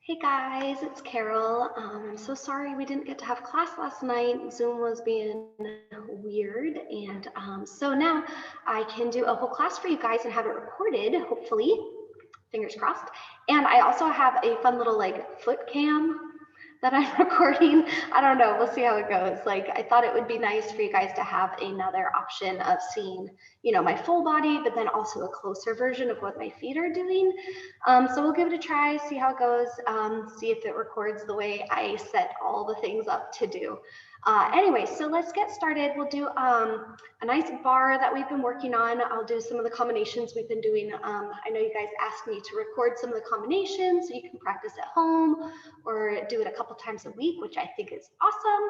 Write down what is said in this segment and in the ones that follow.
Hey guys, it's Carol. I'm so sorry we didn't get to have class last night. Zoom was being weird, and so now I can do a whole class for you guys and have it recorded, hopefully, fingers crossed. And I also have a fun little foot cam that I'm recording. I don't know, we'll see how it goes. Like, I thought it would be nice for you guys to have another option of seeing, my full body, but then also a closer version of what my feet are doing. So we'll give it a try, see how it goes, see if it records the way I set all the things up to do. Anyway, so let's get started. We'll do a nice bar that we've been working on. I'll do some of the combinations we've been doing. I know you guys asked me to record some of the combinations so you can practice at home or do it a couple times a week, which I think is awesome.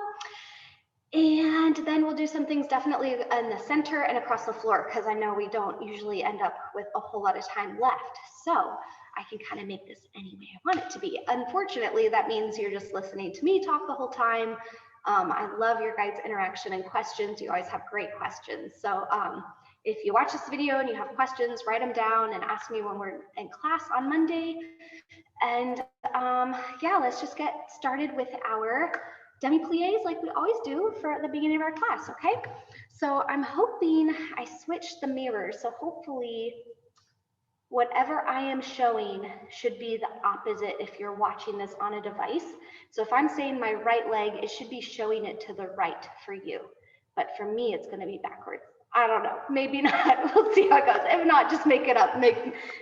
And then we'll do some things definitely in the center and across the floor, because I know we don't usually end up with a whole lot of time left. So I can kind of make this any way I want it to be. Unfortunately, that means you're just listening to me talk the whole time. I love your guys' interaction and questions. You always have great questions. So if you watch this video and you have questions, write them down and ask me when we're in class on Monday. And yeah, let's just get started with our demi-plies like we always do for the beginning of our class, okay? So I'm hoping I switched the mirror. So hopefully whatever I am showing should be the opposite if you're watching this on a device. So if I'm saying my right leg, it should be showing it to the right for you. But for me, it's gonna be backwards. I don't know, maybe not. We'll see how it goes. If not, just make it up. Make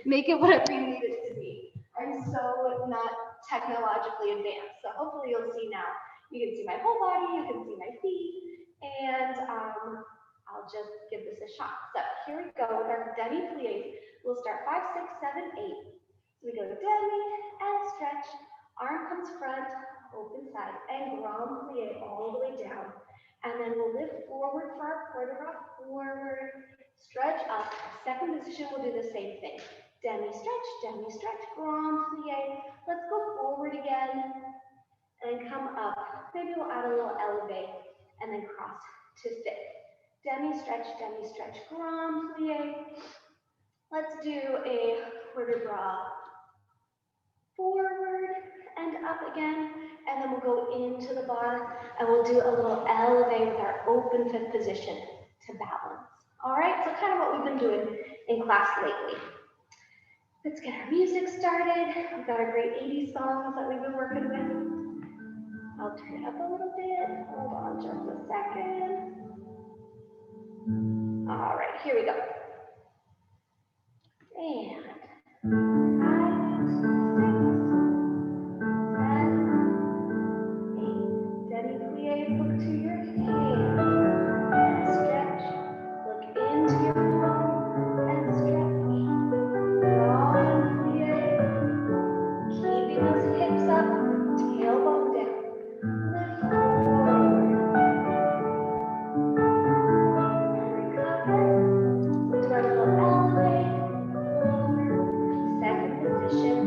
it whatever you need it to be. I'm so not technologically advanced. So hopefully you'll see now. You can see my whole body, you can see my feet, and I'll just give this a shot. So here we go with our demi-plies. We'll start 5, 6, 7, 8. So we go demi and stretch. Arm comes front, open side, and grand plie all the way down. And then we'll lift forward for our port de bras forward, stretch up. Second position, we'll do the same thing. Demi stretch, grand plie. Let's go forward again and come up. Maybe we'll add a little elevate and then cross to fifth. Demi stretch, grand plie. Let's do a port de bras forward and up again, and then we'll go into the bar and we'll do a little elevate with our open fifth position to balance. All right, so kind of what we've been doing in class lately. Let's get our music started. We've got our great 80s songs that we've been working with. I'll turn it up a little bit. Hold on just a second. All right, here we go. And 5, 6, 7, 8. Demi-plie, look to your hands and stretch. Look into your palm and stretch. Grand plie. Keeping those hips up, tailbone down. Lift forward. Recover. We'll do our little elevate. Forward. Second position.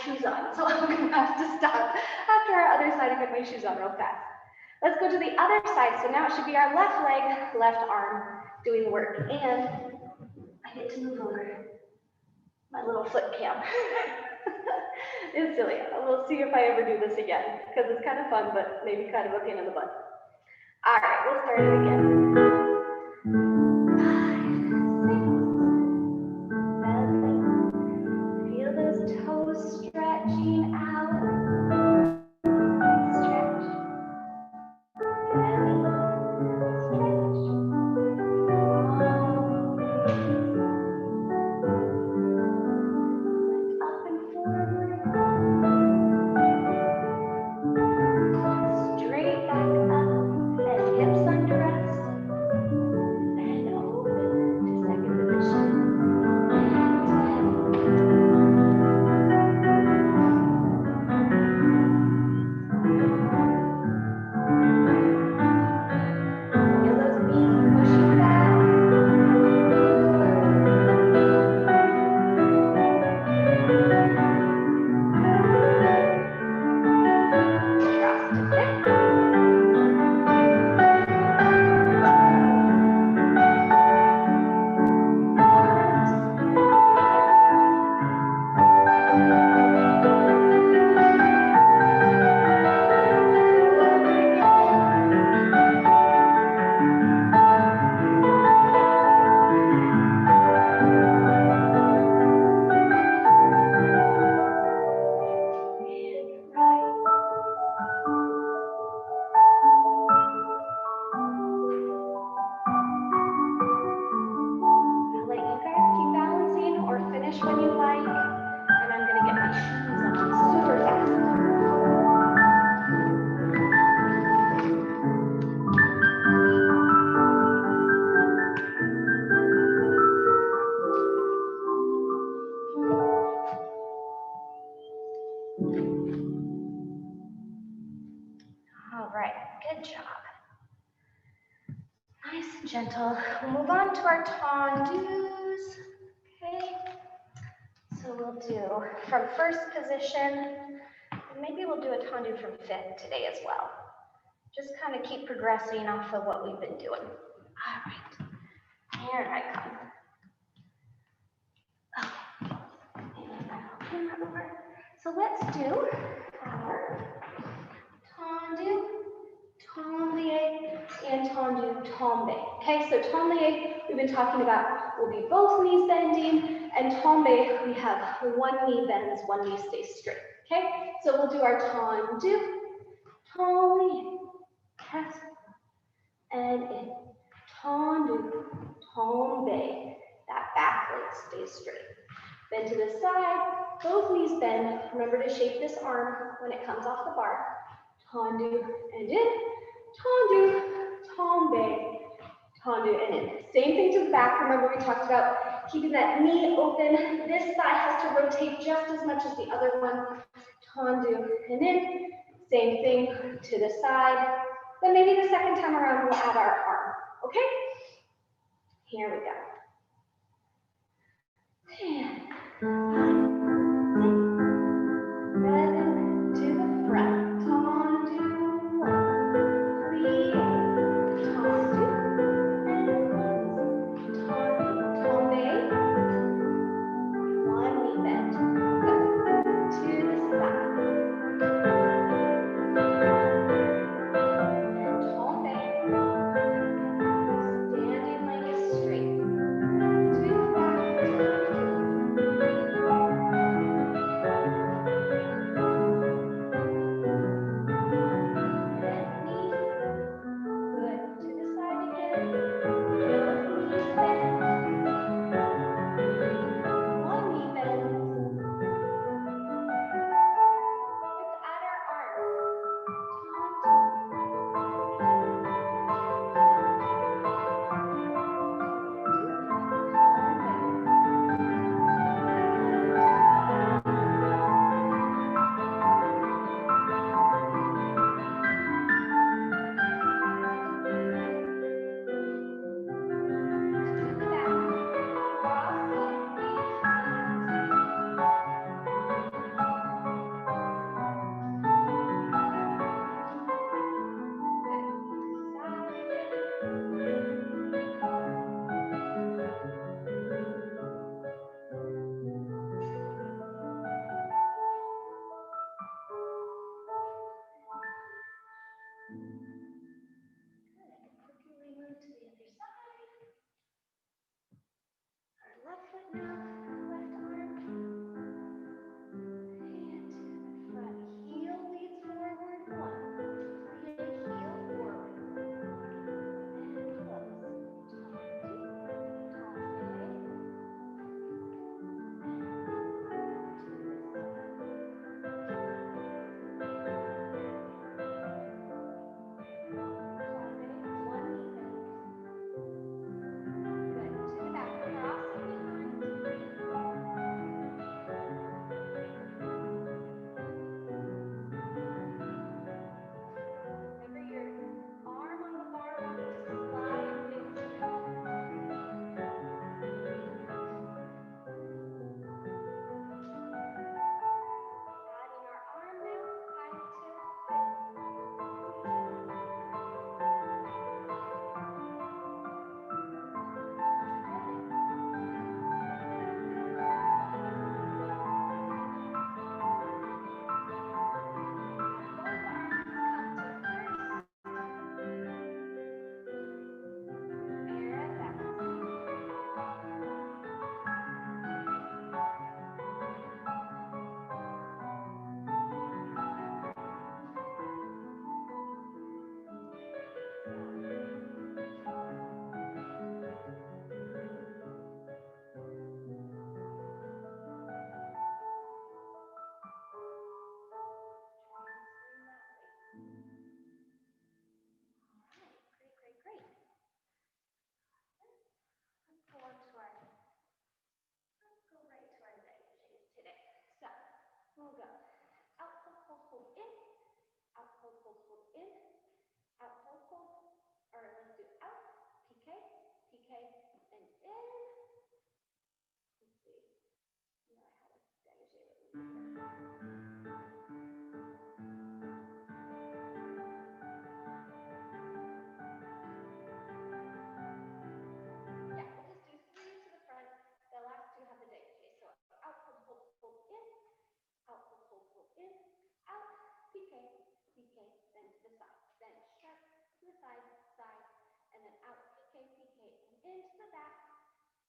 Shoes on, so I'm gonna have to stop after our other side and get my shoes on real fast. Let's go to the other side. So now it should be our left leg, left arm doing the work. And I get to move over my little foot cam. It's silly. We'll see if I ever do this again, because it's kind of fun, but maybe kind of a pain in the butt. All right, we'll start it again. 5, 6, 7. Feel those toes stretching out. Stretch. Belly. Stretch. Up and forward. Straight back up and hips under us. And open to second position. Feel those knees pushing back. Cross to six. I'll let you guys keep balancing or finish when you like, and I'm gonna get my shoes on super fast. All right, good job. Nice and gentle. We'll move on to our tendus. Okay. So we'll do from first position, and maybe we'll do a tendu from fifth today as well. Just kind of keep progressing off of what we've been doing. All right, here I come. Okay. So let's do our tendu, tendue, and tendu, tombe. Okay, so tendue we've been talking about will be both knees bending, and tombe we have one knee bends, one knee stays straight. Okay, so we'll do our tendu, tombe, cast, and in. Tendu, tombe. That back leg stays straight. Bend to the side, both knees bend. Remember to shape this arm when it comes off the bar. Tendu and in. Tendu, tombe, tendu and in. Same thing to the back. Remember we talked about keeping that knee open. This thigh has to rotate just as much as the other one. Tendu and in. Same thing to the side. Then maybe the second time around we'll add our arm. Okay? Here we go. And 5, 6, 7 to the front. Tendu, 1, plie, tendu, and tendu, tombe, 1 knee bend. Good. To the side. And tombe. Standing leg is straight. 2, back, 2, 3,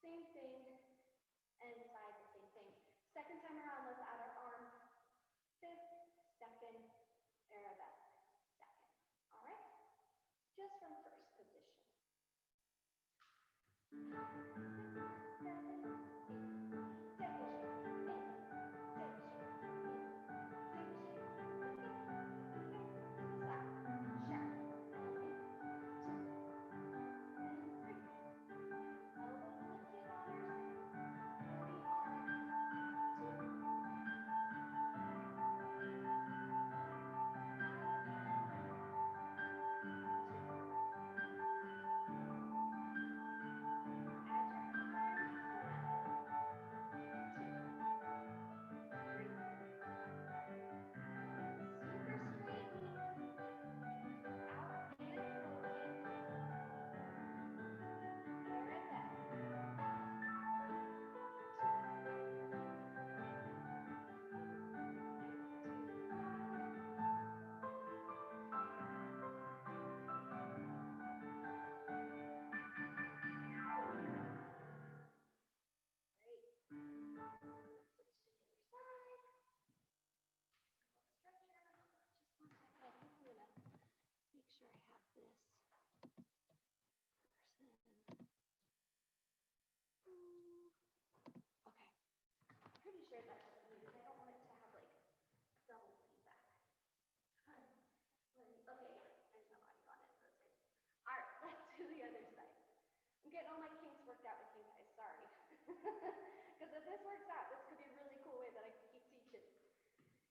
Same thing, and side, the same thing. Second time around, let's add our arm. Fifth, second, arabesque, second. All right? Just from first position. 6, 7, 8. Make sure I have this person. Okay. I'm pretty sure that's what it is. I don't want it to have like double feedback. Okay, there's no audio on it, so it's good. All right, let's do the other side. I'm getting all my kinks worked out with you guys, sorry. Because if this works out, this could be a really cool way that I can keep teaching.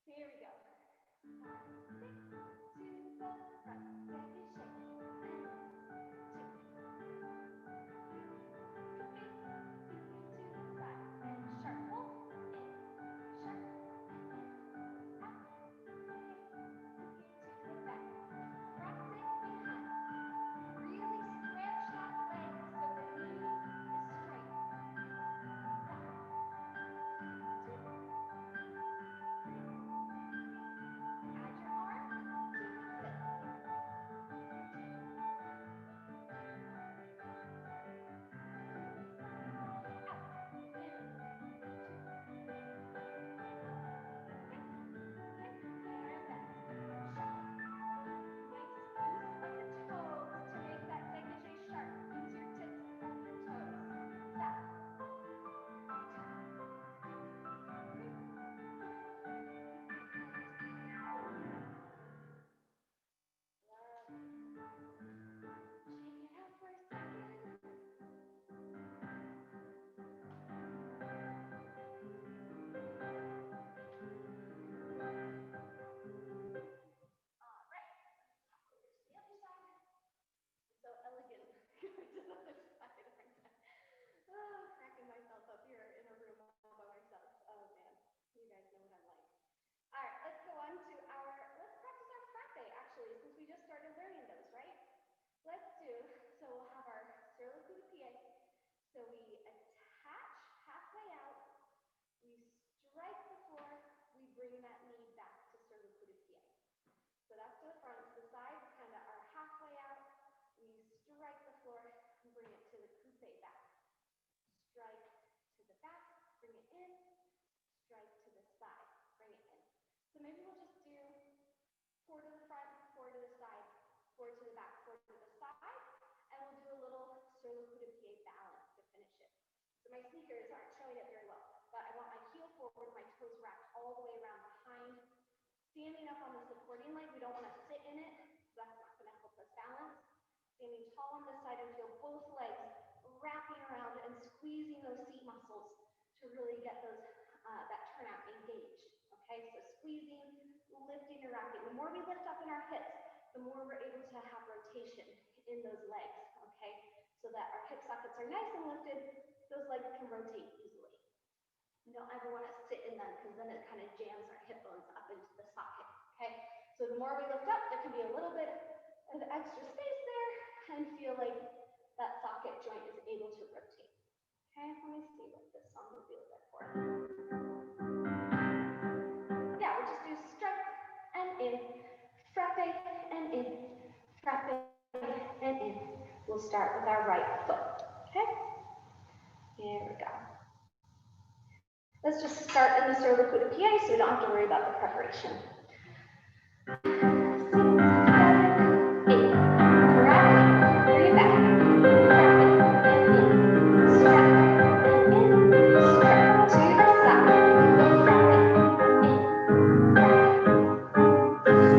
Here we go. 5, 6, to the front, baby shake. Cracking myself up here in a room all by myself. Oh man, you guys know what I'm like. All right, let's go on to let's practice our frappe actually, since we just started learning those, right? Let's do, so we'll have our sur le coup de pied. So we attach halfway out, we strike the floor, we bring that knee back to sur le coup de pied. So that's to the front, to the side, kind of our halfway out, we strike the floor, and bring it to the coupe back. Strike to the back, bring it in, strike to the side, bring it in. So maybe we'll just do 4 to the front, 4 to the side, 4 to the back, 4 to the side, and we'll do a little sur le coup de pied balance to finish it. So my sneakers aren't showing it very well, but I want my heel forward, my toes wrapped all the way around behind, standing up on the supporting leg. We don't want to sit in it, so that's not going to help us balance. Standing tall on this side and feel both legs wrapping around and squeezing those seat muscles to really get those that turnout engaged. Okay, so squeezing, lifting and wrapping. The more we lift up in our hips, the more we're able to have rotation in those legs. Okay, so that our hip sockets are nice and lifted, those legs can rotate easily. You don't ever want to sit in them because then it kind of jams our hip bones up into the socket. Okay, so the more we lift up, there can be a little bit of extra space there and feel like that socket joint is able to rotate. Okay, let me see what this song will be like for. Yeah, we'll just do strike and in, frappe and in, frappe and in. We'll start with our right foot. Okay, There we go. Let's just start in the sur le coup de pied so we don't have to worry about the preparation. 6, 7, 8. Grab it, bring it back. Grab it and in. Stretch and in. Stretch to the side. Grab it in. Grab it.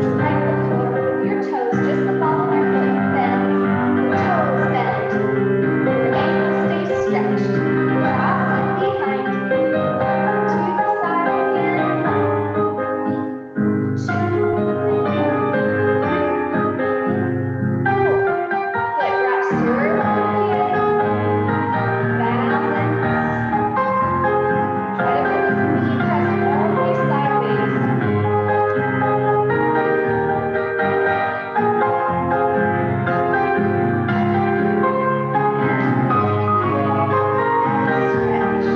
Strike the floor with your toes. Just the ball of your foot bends. The toes bend. Your ankle stays stretched. Cross it behind. To the side again. 1, 2, and in. 3, 4. Good. Wrap sur le coup de pied. Balance. Try to feel this knee press all the way sideways. Stretch. And move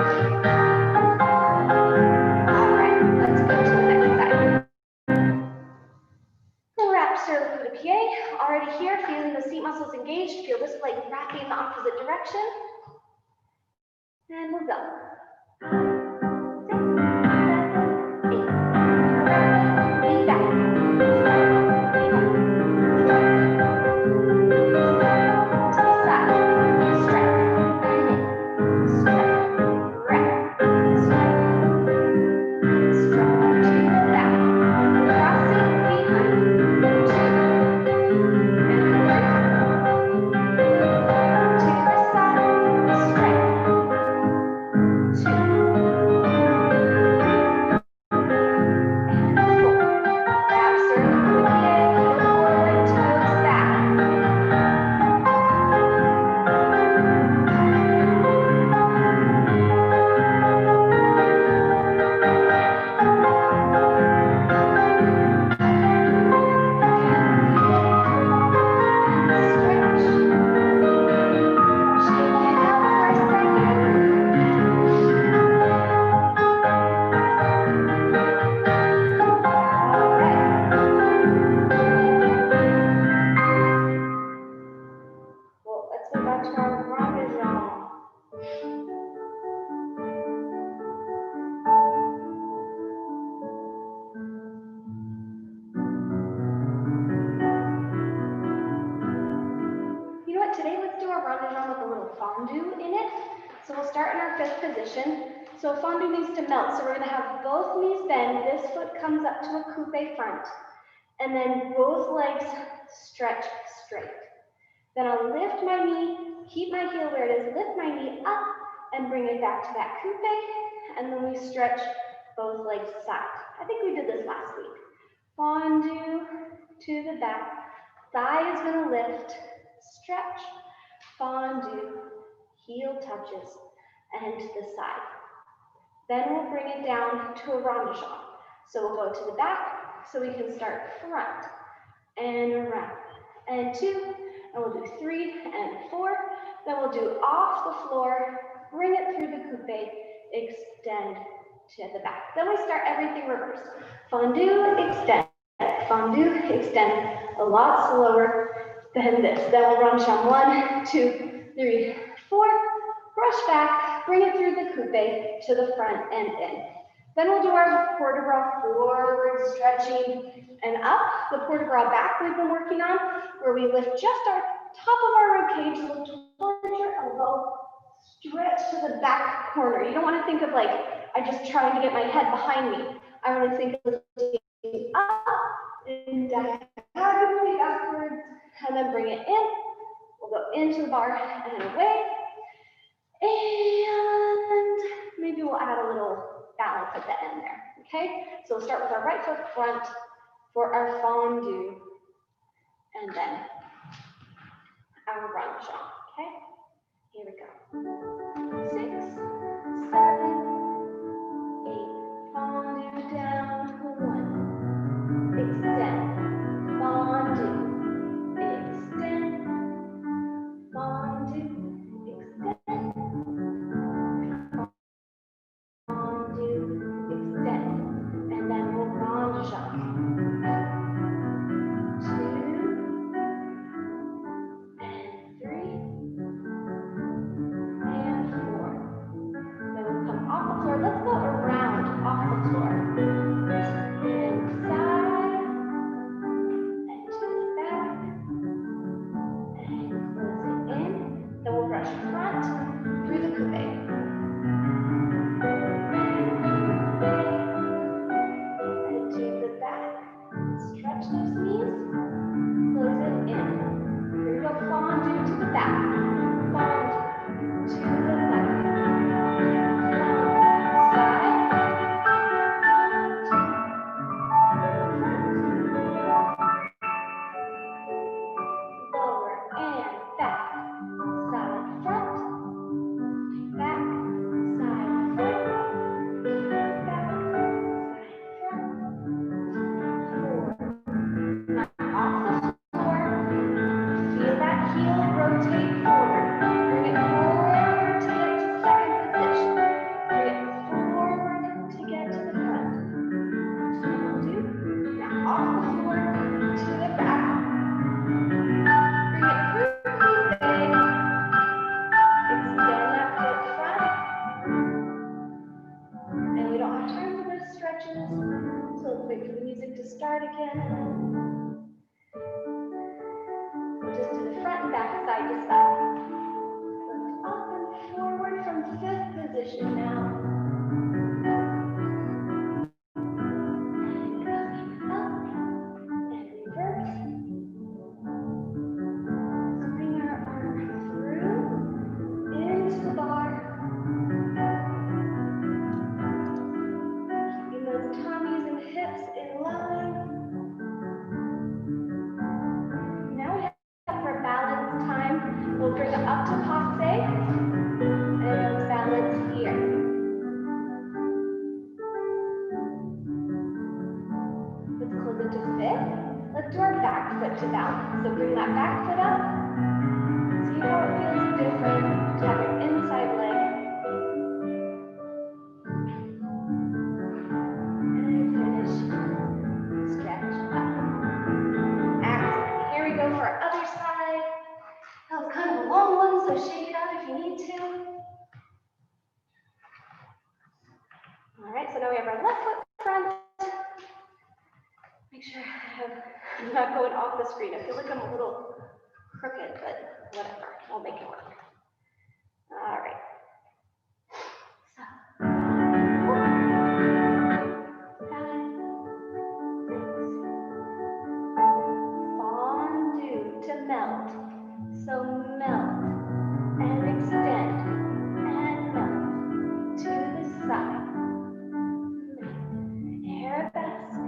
to the other side. All right, let's go to the next side. Wrap sur le coup de pied. Already here, feeling the seat muscles engaged. Feel this leg wrapping in the opposite direction. And we'll go. 6, 7, 8. Grab it, lean back. To the side. Stretch. And in. Stretch. Wrap. Stretch. Stretch. To the back. Cross it behind. 2. And 3. To the side. Stretch. 2. And 4. Wrap sur le coup de pied. Heel forward, toes back. Stretch. Shake it out for a second. All right. Well, let's move on to our rendezvous. You know what? Today, let's do our rendezvous with a little fondue in it. So we'll start in our 5th position. So fondue needs to melt. So we're going to have both knees bend. This foot comes up to a coupe front. And then both legs stretch straight. Then I'll lift my knee, keep my heel where it is, lift my knee up and bring it back to that coupe. And then we stretch both legs aside. I think we did this last week. Fondue to the back. Thigh is going to lift, stretch, fondue, heel touches, and to the side. Then we'll bring it down to a rendezvous. So we'll go to the back, so we can start front and around, and 2, and we'll do 3 and 4. Then we'll do off the floor, bring it through the coupe, extend to the back. Then we start everything reversed. Fondue, extend, fondue, extend, a lot slower than this. Then we'll run sham 1, 2, 3, 4, brush back, bring it through the coupe to the front and in. Then we'll do our port de bras forward, stretching and up. The port de bras back we've been working on, where we lift just our top of our rib cage, look towards your elbow, stretch to the back corner. You don't want to think of like, I'm just trying to get my head behind me. I want to think of lifting up and diagonally backwards, and then bring it in. We'll go into the bar and away. And maybe we'll add a little balance at the end there, okay? So we'll start with our right foot front for our fondue, and then our run shot, okay? Here we go. 6, 7, 8, fondue down, 1, extend, fondue, extend, fondue, extend, fondue, extend, and then we'll run shot. and back side to side. Lift up and forward from fifth position now. To balance. So bring that back foot up. See how it feels different to have your inside leg. And finish. Stretch up. Excellent. Here we go for our other side. That was kind of a long one, so shake it out if you need to. All right, so now we have our left foot front. Make sure I'm not going off the screen. I feel like I'm a little crooked, but whatever. We'll make it work. All right. So, 4, 5, 6. Fondue to melt. So melt and extend and melt to the side. Arabesque.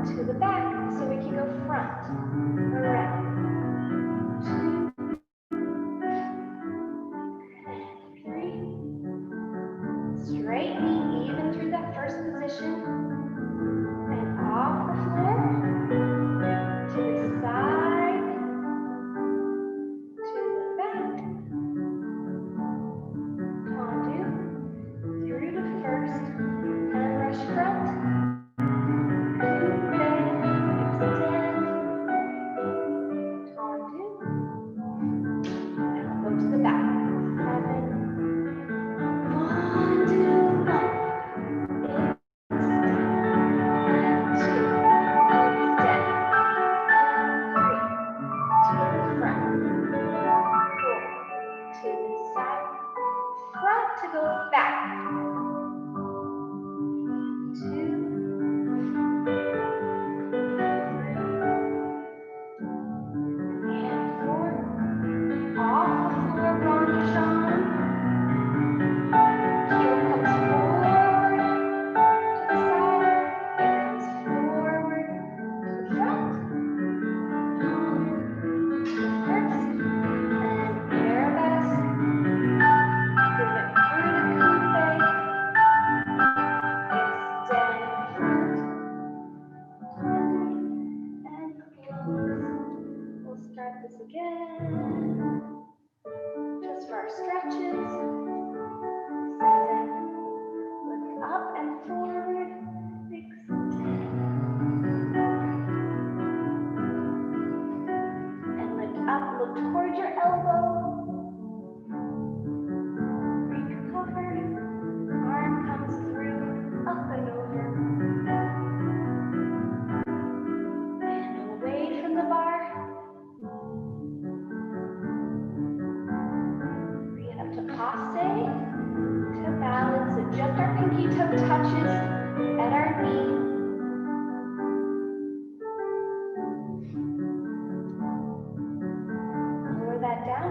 To the back, so we can go front, around, 2, and 3. Straight knee, even through that first position, and off the floor, to the side, to the back, tendu, through the first, and rush front.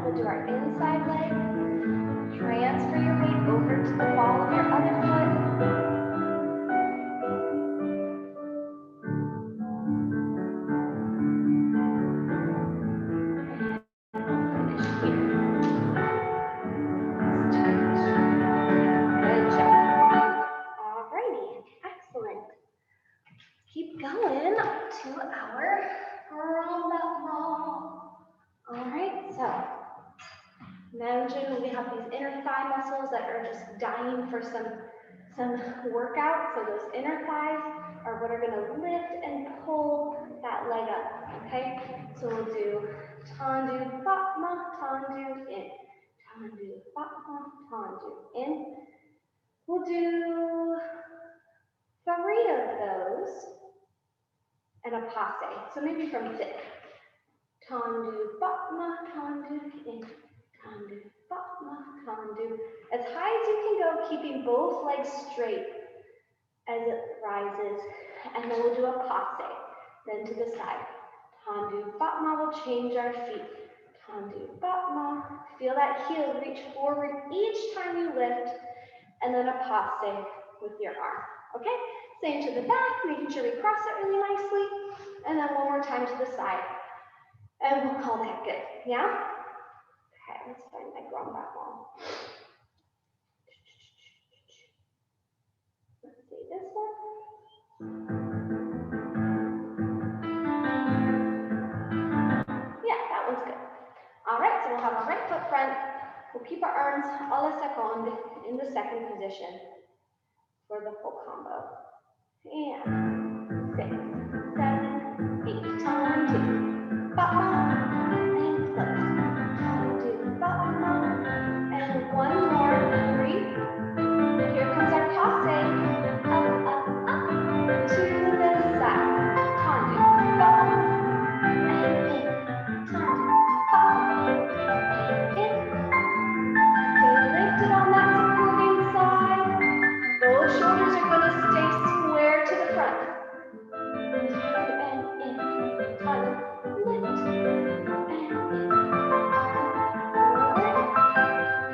We'll do our inside leg. Transfer your weight over to the ball of your other foot. And finish here. Good job. Alrighty, excellent. Keep going to our roll-up roll. Alright, so imagine we have these inner thigh muscles that are just dying for some workout. So those inner thighs are what are going to lift and pull that leg up. Okay, so we'll do tendu, batma, tendu, in. Tendu, batma, tendu, in. We'll do 3 of those. and a passe. So maybe from sit. Tendu, batma, tendu, in, tendu, batma, tendu. As high as you can go, keeping both legs straight as it rises. And then we'll do a passe, then to the side. Tendu, batma, we'll change our feet. Tendu, batma. Feel that heel reach forward each time you lift, and then a passe with your arm. Okay? Same to the back, making sure we cross it really nicely, and then one more time to the side. And we'll call that good. Yeah? Okay, let's find my ground back wall. Let's see this one. Yeah, that one's good. All right, so we'll have our right foot front. We'll keep our arms a la seconde in the second position for the full combo. And 6, 7, 8, time to batma and close. Time to batma and one more. Breathe. Here comes our passe. Up, up, up to the side. Time to batma and in. Time to batma in. Stay lifted on that supporting side. Both shoulders are going to stay square to the front. And in. Time to lift. And in. Lift.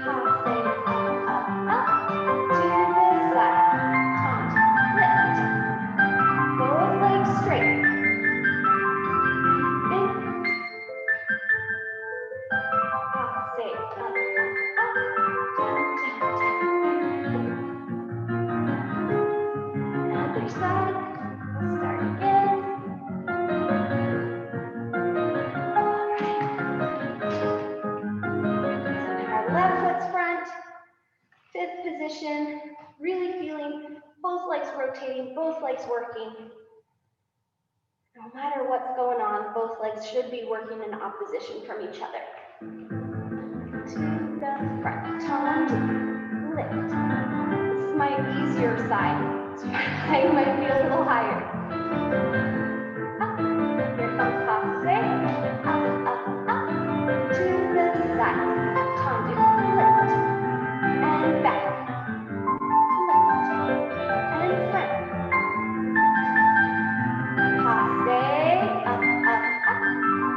Passe. Up, up, up. To the side. Time to lift. Both legs straight. In. Passe. Up, up, up. Down, down, down. Other side. We'll start again. All right. So our left foot's front. Fifth position. Really feeling both legs rotating, both legs working. No matter what's going on, both legs should be working in opposition from each other. To the front. Time to lift. This is my easier side, so my leg might be a little higher. Up. Here comes passe. Up, up, up. To the side. Time to lift. And back. Lift. And front. Passe. Up, up, up.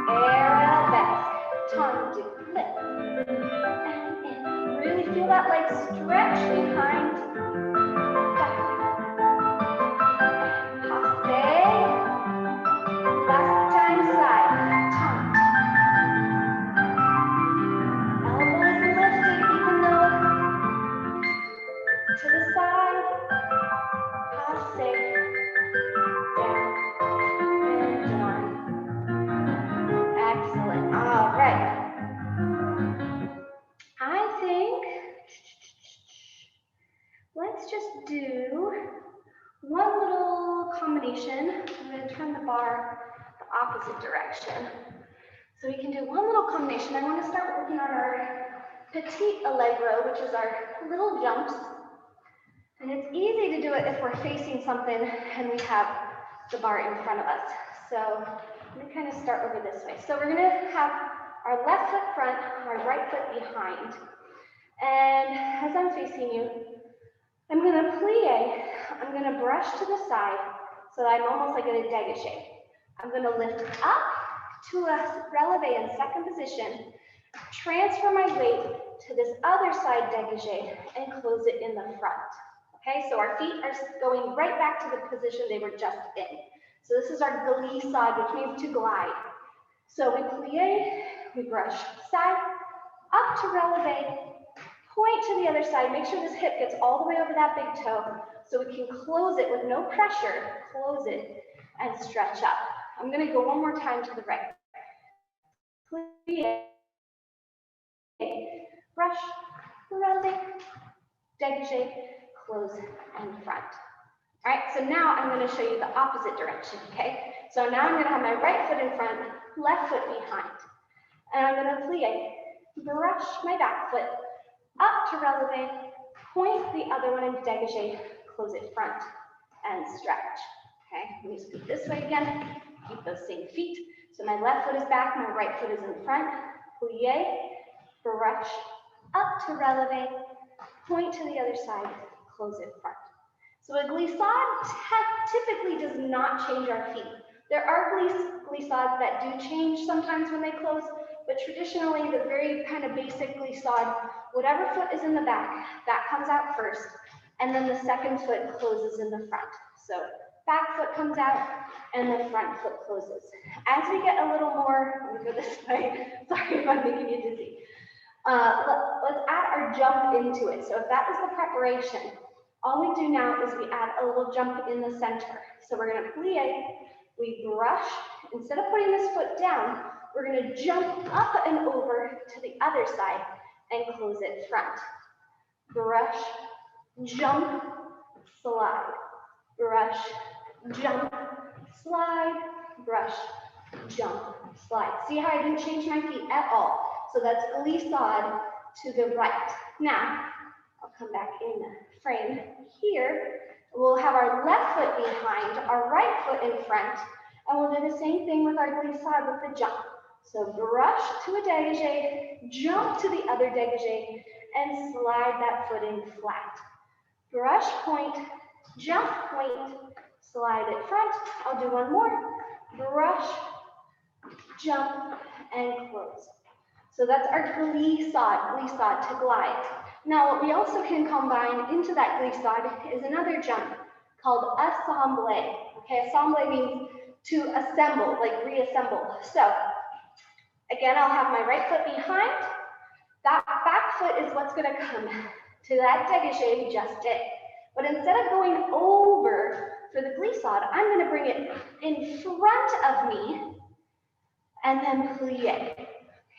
Arabesque. Time to lift. And in. Really feel that leg stretch behind. Back. Passe. Last time side. Time. Elbows lifted even though to the side. Passe. Down and down. Excellent. All right. I think let's just do one little combination. I'm going to turn the bar the opposite direction. So we can do one little combination. I want to start working on our petite allegro, which is our little jumps. And it's easy to do it if we're facing something and we have the bar in front of us. So let me kind of start over this way. So we're going to have our left foot front, our right foot behind. And as I'm facing you, I'm going to plie. I'm going to brush to the side so that I'm almost like in a dégagé. I'm going to lift up to a releve in second position, transfer my weight to this other side dégagé, and close it in the front. Okay, so our feet are going right back to the position they were just in. So this is our glissade, which means to glide. So we plie, we brush side, up to releve, point to the other side, make sure this hip gets all the way over that big toe so we can close it with no pressure, close it and stretch up. I'm going to go one more time to the right. Plie, brush, releve, dégagé, close and front. All right, so now I'm going to show you the opposite direction, okay? So now I'm going to have my right foot in front, left foot behind. And I'm going to plie, brush my back foot, up to releve, point the other one in dégagé, close it front, and stretch. Okay, let me just do it this way again. Keep those same feet. So my left foot is back, my right foot is in front. Plie, brush, up to releve, point to the other side, close it front. So a glissade typically does not change our feet. There are glissades that do change sometimes when they close, but traditionally the very kind of basic glissade, whatever foot is in the back, that comes out first, and then the second foot closes in the front. So back foot comes out, and the front foot closes. As we get a little more, let me go this way, sorry if I'm making you dizzy. Let's add our jump into it. So if that was the preparation, all we do now is we add a little jump in the center. So we're gonna plie, we brush, instead of putting this foot down, we're gonna jump up and over to the other side and close it front. Brush, jump, slide, brush, jump, slide, brush, jump, slide. See how I didn't change my feet at all? So that's glissade to the right. Now, I'll come back in frame here. We'll have our left foot behind, our right foot in front, and we'll do the same thing with our glissade with the jump. So brush to a dégagé, jump to the other dégagé, and slide that foot in flat. Brush, point, jump, point, slide it front. I'll do one more. Brush, jump, and close. So that's our glissade to glide. Now, what we also can combine into that glissade is another jump called assemblé. Okay, assemblé means to assemble, like reassemble. So, again, I'll have my right foot behind. That back foot is what's gonna come to that dégagé we just did. But instead of going over for the glissade, I'm gonna bring it in front of me and then plie.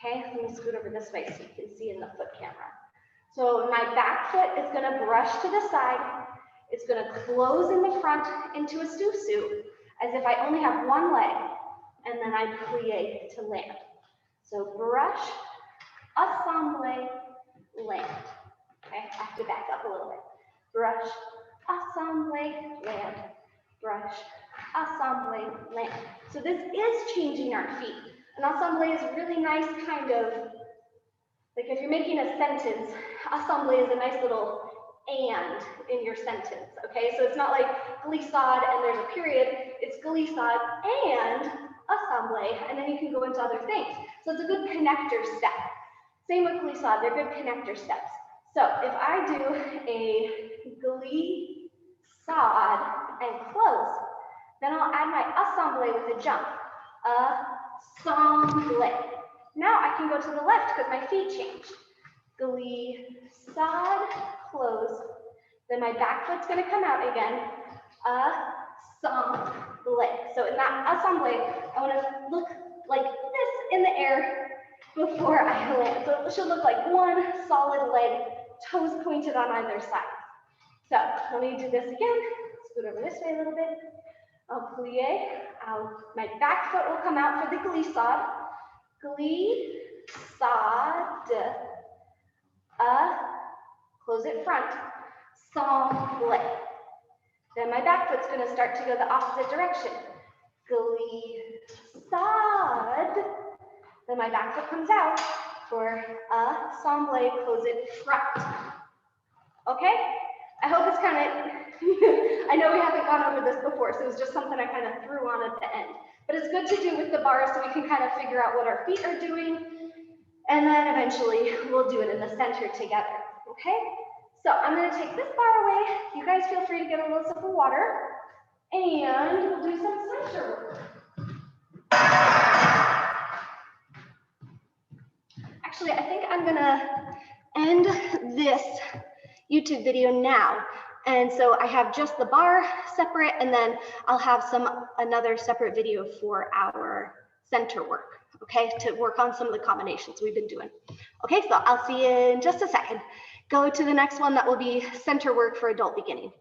Okay, let me scoot over this way so you can see in the foot camera. So my back foot is gonna brush to the side. It's gonna close in the front into a susu, as if I only have one leg, and then I plie to land. So brush, assemble, land. Okay, I have to back up a little bit. Brush, assemble, land. Brush, assemble, land. So this is changing our feet. An assemble is really nice kind of, like if you're making a sentence, assemble is a nice little and in your sentence, okay? So it's not like glissade and there's a period, it's glissade and assemble, and then you can go into other things. So it's a good connector step. Same with glissade, they're good connector steps. So if I do a glissade and close, then I'll add my assemble with a jump. Assemble. Now I can go to the left because my feet changed. Glissade, close. Then my back foot's going to come out again. Assemble. So in that assemble, I want to look like this in the air before I land. So it should look like one solid leg, toes pointed on either side. So let me do this again. Scoot over this way a little bit. I'll plie. My back foot will come out for the glissade. Glissade. Close it front. Semble. Then my back foot's going to start to go the opposite direction. Glissade. Then my back foot comes out for assemble. Close it front. Okay? I hope it's kind of, I know we haven't gone over this before, so it was just something I kind of threw on at the end. But it's good to do with the bar so we can kind of figure out what our feet are doing. And then eventually we'll do it in the center together, okay? So I'm gonna take this bar away. You guys feel free to get a little sip of water. And we'll do some center work. Actually, I think I'm gonna end this YouTube video now. And so I have just the bar separate, and then I'll have another separate video for our center work, okay, to work on some of the combinations we've been doing. Okay, so I'll see you in just a second. Go to the next one, that will be center work for adult beginning.